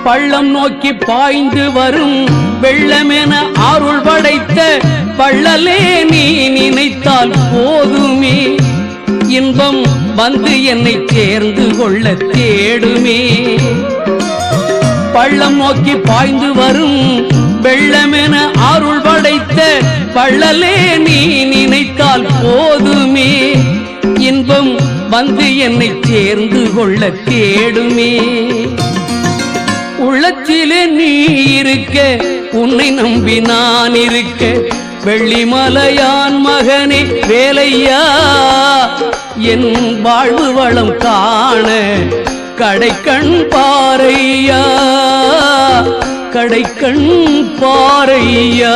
பள்ளம் நோக்கி பாய்ந்து வரும் வெள்ளமென அருள் படைத்த பள்ளலே நீ நினைத்தால் போதுமே, இன்பம் வந்து என்னை சேர்ந்து கொள்ள தேடுமே. பள்ளம் நோக்கி பாய்ந்து வரும் வெள்ளமென அருள் படைத்த பள்ளலே நீ நினைத்தால் போதுமே, இன்பம் வந்து என்னை சேர்ந்து கொள்ள தேடுமே. உள்ளத்திலே நீ இருக்க, உன்னை நம்பி நான் இருக்க, வெள்ளிமலையான் மகனே வேலையா, என் வாழ்வு வளம் காண கடைக்கண் பாரையா, கடைக்கண் பாரையா.